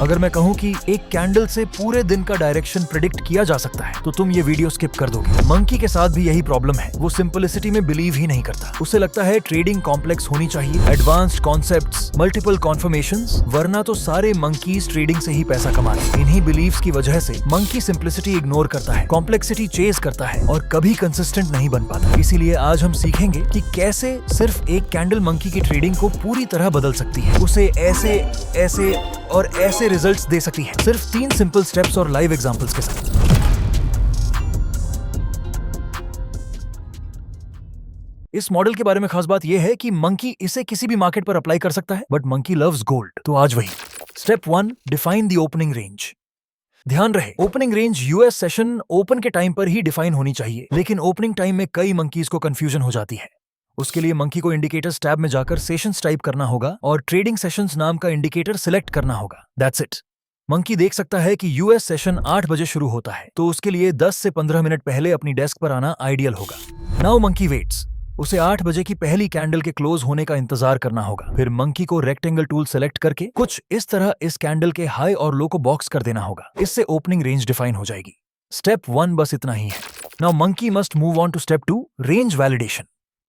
अगर मैं कहूँ कि एक कैंडल से पूरे दिन का डायरेक्शन प्रिडिक्ट किया जा सकता है तो तुम ये वीडियो स्किप कर दोगे। मंकी के साथ भी यही प्रॉब्लम है, वो सिंपलिसिटी में बिलीव ही नहीं करता। उसे लगता है ट्रेडिंग कॉम्प्लेक्स होनी चाहिए, एडवांस्ड कॉन्सेप्ट्स, मल्टीपल कॉन्फर्मेशंस, वरना तो सारे मंकीज ट्रेडिंग से ही पैसा कमाते। इन्हीं बिलीव्स की वजह से मंकी सिंपलिसिटी इग्नोर करता है, कॉम्प्लेक्सिटी चेज करता है और कभी कंसिस्टेंट नहीं बन पाता। इसीलिए आज हम सीखेंगे कि कैसे सिर्फ एक कैंडल मंकी की ट्रेडिंग को पूरी तरह बदल सकती है, उसे ऐसे ऐसे और ऐसे रिजल्ट्स दे सकती है, सिर्फ 3 सिंपल स्टेप्स और लाइव एग्जांपल्स के साथ। इस मॉडल के बारे में खास बात यह है कि मंकी इसे किसी भी मार्केट पर अप्लाई कर सकता है, बट मंकी लव्स गोल्ड। तो आज वही step 1, define the opening range. ध्यान रहे, opening range US session open के टाइम पर ही डिफाइन होनी चाहिए, लेकिन ओपनिंग टाइम में कई मंकीज को कंफ्यूजन हो जाती है। उसके लिए मंकी को इंडिकेटर्स टैब में जाकर सेशंस टाइप करना होगा और ट्रेडिंग सेशंस नाम का इंडिकेटर सिलेक्ट करना होगा। That's it. मंकी देख सकता है कि यूएस सेशन 8 बजे शुरू होता है, तो उसके लिए 10 से 15 मिनट पहले अपनी डेस्क पर आना आइडियल होगा। Now monkey waits. उसे 8 बजे की पहली कैंडल के क्लोज होने का इंतजार करना होगा। फिर मंकी को रेक्टेंगल टूल सेलेक्ट करके कुछ इस तरह इस कैंडल के हाई और लो को बॉक्स कर देना होगा। इससे ओपनिंग रेंज डिफाइन हो जाएगी। स्टेप 1 बस इतना ही है। Now monkey must move on to step 2, range validation.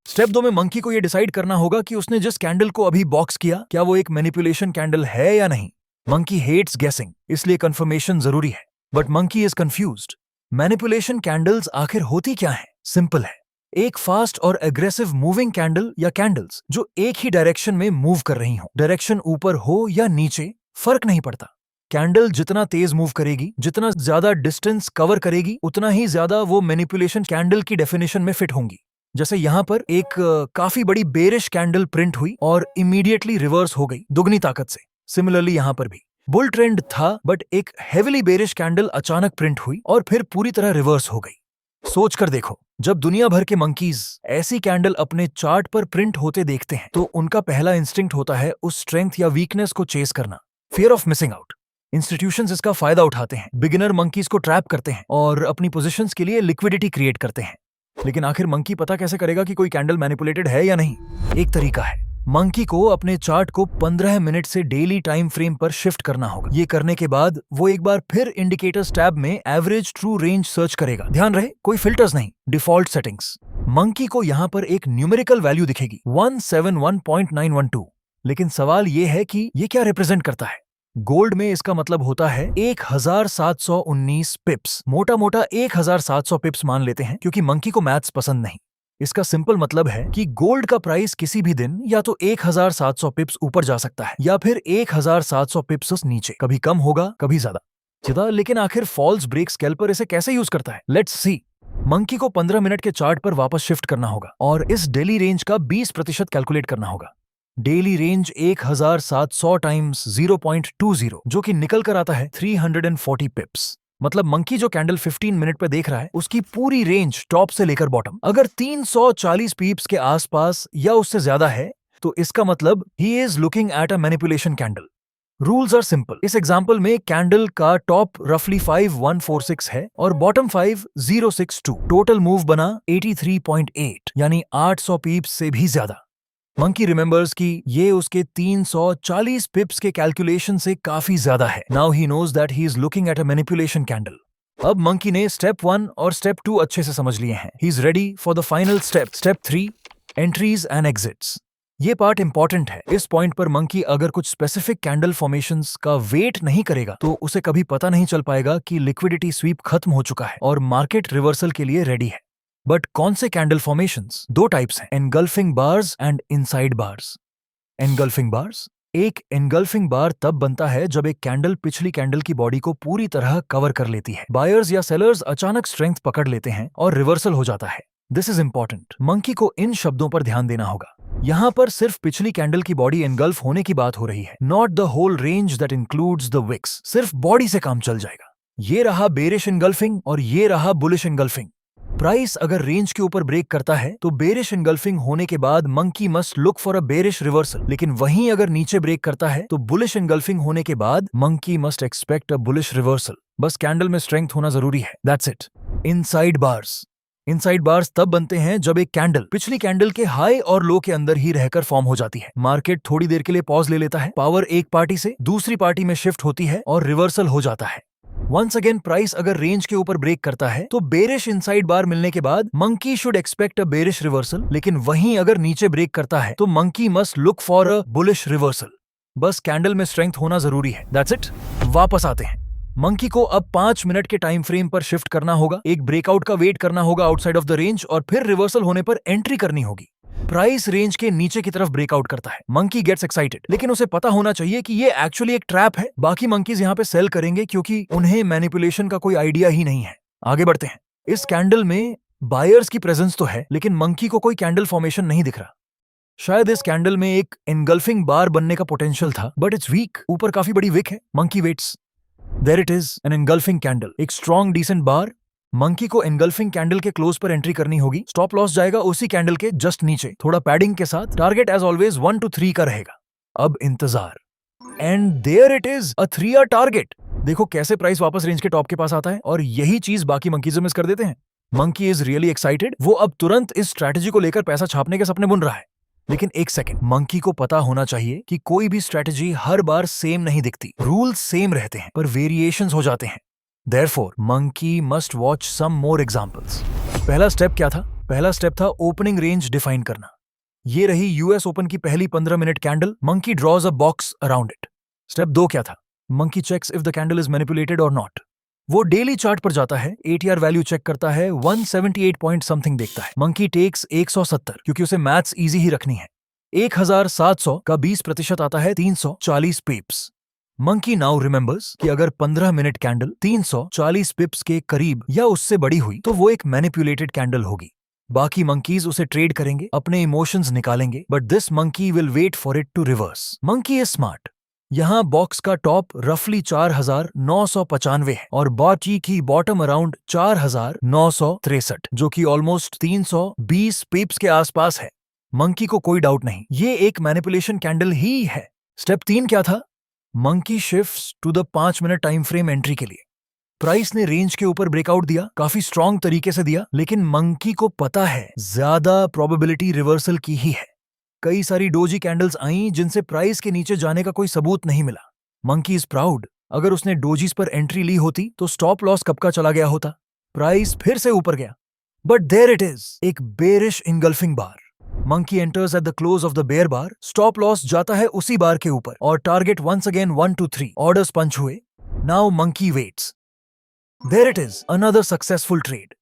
Step 2 में मंकी को यह डिसाइड करना होगा कि उसने जिस कैंडल को अभी बॉक्स किया, क्या वो एक मैनिपुलेशन कैंडल है या नहीं। मंकी हेट्स गेसिंग, इसलिए कंफर्मेशन जरूरी है, but monkey is confused. Manipulation candles आखिर होती क्या है? सिंपल है, एक फास्ट और एग्रेसिव मूविंग कैंडल या कैंडल्स जो एक ही डायरेक्शन में मूव कर रही हो। डायरेक्शन ऊपर हो या नीचे फर्क नहीं पड़ता। कैंडल जितना तेज मूव करेगी, जितना ज्यादा डिस्टेंस कवर करेगी, उतना ही ज्यादा वो मैनिपुलेशन कैंडल की डेफिनेशन में फिट होंगी। जैसे यहां पर एक काफी बड़ी बेरिश कैंडल प्रिंट हुई और इमीडिएटली रिवर्स हो गई दुगनी ताकत से। सिमिलरली यहां पर भी बुल ट्रेंड था, बट एक हेविली बेरिश कैंडल अचानक प्रिंट हुई और फिर पूरी तरह रिवर्स हो गई। सोच कर देखो, जब दुनिया भर के मंकीज ऐसी कैंडल अपने चार्ट पर प्रिंट होते देखते हैं तो उनका पहला इंस्टिंक्ट होता है उस स्ट्रेंथ या वीकनेस को चेस करना, fear of missing out. Institutions इसका फायदा उठाते हैं, बिगिनर मंकीज को ट्रैप करते हैं और अपनी पोजीशंस के लिए लिक्विडिटी क्रिएट करते हैं। लेकिन आखिर मंकी पता कैसे करेगा कि कोई कैंडल मैनिपुलेटेड है या नहीं? एक तरीका है, मंकी को अपने चार्ट को 15 मिनट से डेली टाइम फ्रेम पर शिफ्ट करना होगा। ये करने के बाद वो एक बार फिर इंडिकेटर्स टैब में एवरेज ट्रू रेंज सर्च करेगा। ध्यान रहे, कोई फिल्टर्स नहीं, डिफॉल्ट सेटिंग्स। मंकी को यहाँ पर एक न्यूमेरिकल वैल्यू दिखेगी 171.912, लेकिन सवाल ये है कि ये क्या रिप्रेजेंट करता है? गोल्ड में इसका मतलब होता है 1719 पिप्स। मोटा मोटा 1700 पिप्स मान लेते हैं क्योंकि मंकी को मैथ्स पसंद नहीं। इसका सिंपल मतलब है कि गोल्ड का प्राइस किसी भी दिन या तो 1700 पिप्स ऊपर जा सकता है या फिर 1700 पिप्स नीचे, कभी कम होगा कभी ज्यादा। लेकिन आखिर फॉल्स ब्रेक स्कैल्पर इसे कैसे यूज करता है? Let's see. मंकी को 15 मिनट के चार्ट पर वापस शिफ्ट करना होगा और इस डेली रेंज का 20% कैलकुलेट करना होगा। डेली रेंज 1700 टाइम्स 0.20, जो कि निकल कर आता है 340 पिप्स। मतलब मंकी जो कैंडल 15 मिनट पे देख रहा है उसकी पूरी रेंज टॉप से लेकर बॉटम अगर 340 पिप्स के आसपास या उससे ज्यादा है तो इसका मतलब he is looking at a manipulation candle. Rules are simple. इस एग्जांपल में कैंडल का टॉप रफली 5146 है और बॉटम 5062। टोटल मूव बना 83.8, यानी 800 पिप्स से भी ज्यादा। मंकी रिमेंबर्स कि ये उसके 340 पिप्स के कैलकुलेशन से काफी ज्यादा है। Now he knows that he is looking at a manipulation candle. अब मंकी ने स्टेप 1 और स्टेप 2 अच्छे से समझ लिए हैं। He is ready for the final step, step 3, entries and exits. ये पार्ट इंपॉर्टेंट है। इस पॉइंट पर मंकी अगर कुछ स्पेसिफिक कैंडल फॉर्मेशंस का वेट नहीं करेगा तो उसे कभी पता नहीं चल पाएगा कि लिक्विडिटी स्वीप खत्म हो चुका है और मार्केट रिवर्सल के लिए रेडी है। बट कौन से कैंडल फॉर्मेशंस? 2 टाइप्स हैं, engulfing bars and inside bars. Engulfing bars, एक एनगल्फिंग बार तब बनता है जब एक कैंडल पिछली कैंडल की बॉडी को पूरी तरह कवर कर लेती है। बायर्स या सेलर्स अचानक स्ट्रेंथ पकड़ लेते हैं और रिवर्सल हो जाता है। This is important. मंकी को इन शब्दों पर ध्यान देना होगा। यहाँ पर सिर्फ पिछली कैंडल की बॉडी एनगल्फ होने की बात हो रही है, not the whole range that includes the wicks. सिर्फ बॉडी से काम चल जाएगा। ये रहा बेरिश एनगल्फिंग और ये रहा बुलिश एनगल्फिंग। प्राइस अगर रेंज के ऊपर ब्रेक करता है तो बेरिश एनगल्फिंग होने के बाद monkey must look for a bearish reversal, लेकिन वहीं अगर नीचे ब्रेक करता है तो बुलिश एनगल्फिंग होने के बाद monkey must expect a bullish reversal. बस कैंडल में स्ट्रेंथ होना जरूरी है, that's it. Inside bars, inside bars तब बनते हैं जब एक कैंडल पिछली कैंडल के हाई और लो के अंदर ही रहकर फॉर्म हो जाती है। मार्केट थोड़ी देर के लिए पॉज ले लेता है, पावर एक पार्टी से दूसरी पार्टी में शिफ्ट होती है और रिवर्सल हो जाता है। वंस अगेन प्राइस अगर रेंज के ऊपर ब्रेक करता है तो बेरिश इनसाइड बार मिलने के बाद monkey should expect a bearish reversal, लेकिन वहीं अगर नीचे ब्रेक करता है तो monkey must look for a bullish reversal. बस कैंडल में स्ट्रेंथ होना जरूरी है। That's it. वापस आते हैं। मंकी को अब 5 मिनट के टाइम फ्रेम पर शिफ्ट करना होगा, एक ब्रेकआउट का वेट करना होगा आउटसाइड ऑफ द रेंज और फिर रिवर्सल होने पर एंट्री करनी होगी। प्राइस रेंज के नीचे की तरफ ब्रेकआउट करता है। मंकी गेट्स एक्साइटेड, लेकिन उसे पता होना चाहिए कि ये एक्चुअली एक ट्रैप है। बाकी मंकीज यहाँ पे सेल करेंगे क्योंकि उन्हें मैनिपुलेशन का कोई आइडिया ही नहीं है। आगे बढ़ते हैं। इस कैंडल में बायर्स की प्रेजेंस तो है, लेकिन मंकी को कोई कैंडल फॉर्मेशन नहीं दिख रहा। शायद इस कैंडल में एक एनगल्फिंग बार बनने का पोटेंशियल था, बट इट्स वीक। ऊपर काफी बड़ी विक है। Monkey waits. There it is, an engulfing candle, एक स्ट्रॉन्ग डिसेंट बार। मंकी को एनगल्फिंग कैंडल के क्लोज पर एंट्री करनी होगी। स्टॉप लॉस जाएगा उसी कैंडल के जस्ट नीचे, थोड़ा पैडिंग के साथ। टारगेट एज ऑलवेज 1 to 3 का रहेगा। अब इंतजार। And there it is, a 3 hour target. देखो कैसे प्राइस वापस रेंज के टॉप के पास आता है, और यही चीज बाकी मंकीज मिस कर देते हैं। Monkey is really excited. वो अब तुरंत इस स्ट्रैटेजी को लेकर पैसा छापने के सपने बुन रहा है। लेकिन एक सेकंड, मंकी को पता होना चाहिए कि कोई भी स्ट्रैटेजी हर बार सेम नहीं दिखती। रूल्स सेम रहते हैं पर वेरिएशंस हो जाते हैं। Therefore, monkey must watch some more examples. पहला स्टेप क्या था? पहला स्टेप था ओपनिंग रेंज डिफाइन करना। ये रही यूएस ओपन की पहली 15 minute candle. Monkey draws a box around it. Step 2 क्या था? Monkey checks if the candle is manipulated और नॉट। वो डेली चार्ट पर जाता है, ATR वैल्यू चेक करता है, 178 पॉइंट समथिंग देखता है। मंकी टेक्स 170, क्योंकि उसे मैथ्स इजी ही रखनी है। 1700 का 20% आता है 340 पिप्स। मंकी नाउ रिमेंबर्स कि अगर 15 मिनट कैंडल 340 पिप्स के करीब या उससे बड़ी हुई तो वो एक मैनिपुलेटेड कैंडल होगी। बाकी मंकीज उसे ट्रेड करेंगे, अपने इमोशंस निकालेंगे, but this monkey will wait for it to reverse. Monkey is smart. यहाँ बॉक्स का टॉप रफली 4995 है और बॉटी की बॉटम अराउंड 4963, जो कि ऑलमोस्ट 320 पिप्स के आसपास है। मंकी को कोई डाउट नहीं, ये एक मैनिपुलेशन कैंडल ही है। स्टेप 3 क्या था? Monkey shifts to the 5 minute time frame entry के लिए। प्राइस ने रेंज के ऊपर ब्रेकआउट दिया, काफी स्ट्रॉन्ग तरीके से दिया, लेकिन मंकी को पता है ज्यादा प्रोबेबिलिटी रिवर्सल की ही है। कई सारी डोजी कैंडल्स आईं जिनसे प्राइस के नीचे जाने का कोई सबूत नहीं मिला। Monkey is proud. अगर उसने डोजीज पर एंट्री ली होती तो स्टॉप लॉस कब का चला गया होता। प्राइस फिर से ऊपर गया, बट देयर इट इज, एक bearish engulfing bar. Monkey enters at the close of the bear bar. Stop loss जाता है उसी बार के ऊपर और target once again 1 to 3। Orders punch हुए। Now monkey waits. There it is, another successful trade.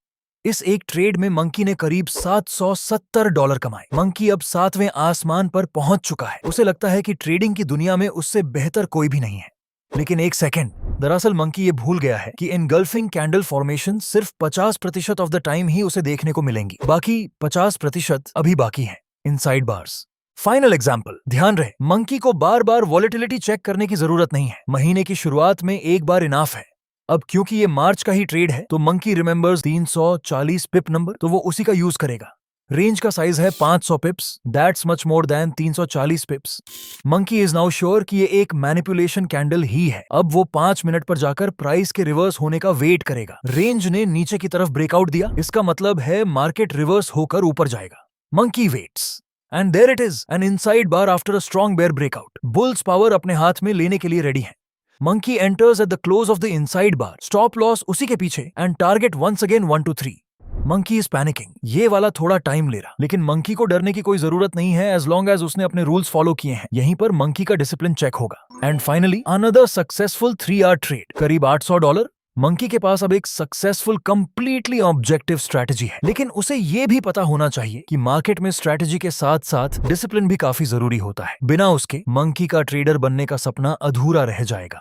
इस एक ट्रेड में मंकी ने करीब $770 कमाए। मंकी अब 7वें आसमान पर पहुंच चुका है। उसे लगता है कि ट्रेडिंग की दुनिया में उससे बेहतर कोई भी नहीं है। लेकिन एक सेकेंड, दरअसल मंकी ये भूल गया है कि एनगल्फिंग कैंडल फॉर्मेशन सिर्फ 50% ऑफ द टाइम ही उसे देखने को मिलेंगी। बाकी 50% अभी बाकी है। Inside bars. Final example. ध्यान रहे, मंकी को बार बार वॉलेटिलिटी चेक करने की जरूरत नहीं है। महीने की शुरुआत में एक बार इनाफ है। अब क्योंकि ये मार्च का ही ट्रेड है तो मंकी रिमेंबर्स 340 पिप नंबर, तो वो उसी का यूज करेगा। रेंज का साइज है 500 पिप्स। That's much more than 340 पिप्स। Monkey is now sure कि ये एक मैनिपुलेशन कैंडल ही है। अब वो 5 मिनट पर जाकर प्राइस के रिवर्स होने का वेट करेगा। रेंज ने नीचे की तरफ ब्रेकआउट दिया, इसका मतलब है मार्केट रिवर्स होकर ऊपर जाएगा। Monkey waits and there it is, an inside bar after a strong bear breakout. Bulls power अपने हाथ में लेने के लिए रेडी है। Monkey enters at the close of the inside bar. Stop loss उसी के पीछे and target once again 1 to 3। Monkey is panicking. ये वाला थोड़ा टाइम ले रहा, लेकिन मंकी को डरने की कोई जरूरत नहीं है एज लॉन्ग एज उसने अपने रूल्स फॉलो किए हैं। यहीं पर मंकी का डिसिप्लिन चेक होगा। And finally another successful 3 hour trade, करीब $800। मंकी के पास अब एक सक्सेसफुल कंप्लीटली ऑब्जेक्टिव स्ट्रैटेजी है, लेकिन उसे ये भी पता होना चाहिए कि मार्केट में स्ट्रैटेजी के साथ साथ डिसिप्लिन भी काफी जरूरी होता है। बिना उसके मंकी का ट्रेडर बनने का सपना अधूरा रह जाएगा।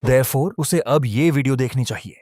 Therefore, उसे अब ये वीडियो देखनी चाहिए।